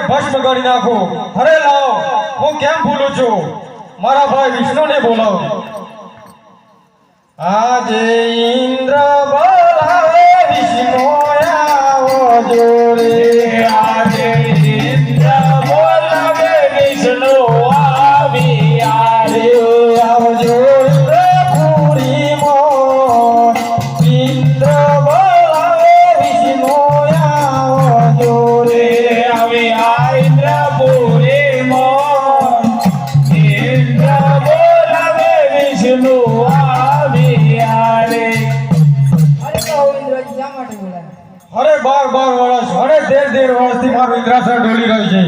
ભસ્મ કરી નાખો. અરે લાવો, હું કેમ ભૂલું છું, મારા ભાઈ વિષ્ણુને બોલાવો. આજે ઇન્દ્ર બોલાવે વિષ્ણુ આવો જોડે. આજે ઇન્દ્ર બોલાવે વિષ્ણુ આવી આવજો. મારું ઇન્દ્રાસન ડોલી રહ્યું છે,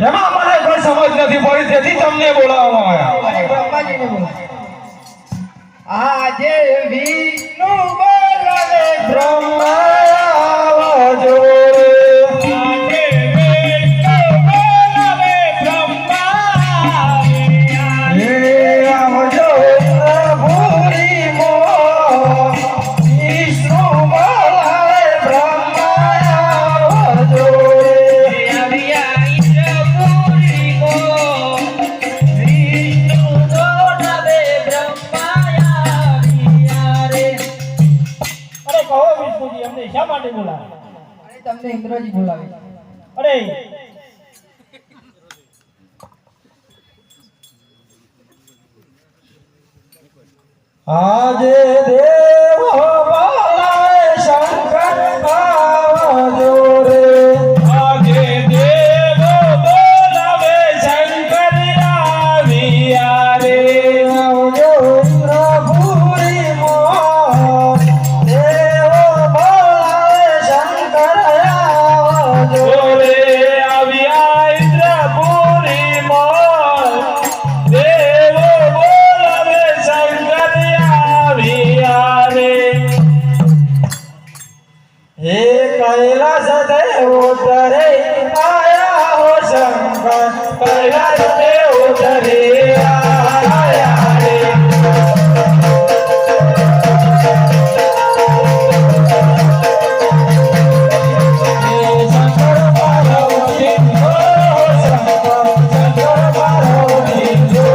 એમાં મને કોઈ સમજ નથી પડી, તેથી તમને બોલાવવામાં આવ્યા. આજે વિષ્ણુ બોલાવે બ્રહ્મા આવજો. તમને ઇન્દ્રજી બોલાવે. અરે આજે દેવ બોલાવે શંકર આવજો રે. આજે દેવ બોલાવે શંકર આવ્યા રે. આવજો ઇન્દ્રપુરી મોહ. દેવ બોલાવે શંકર આવજો રે. આવ્યા ઇન્દ્રપુરી મોહ. દેવ બોલાવે શંકર આવ્યા રે. હે કૈલાસ દેવ ઉતરે આયા હો શંકર. કૈલાસ દેવ ઉતરે આયા રે. શંકર પાર્વતી હો શંકર. શંકર પાર્વતી જો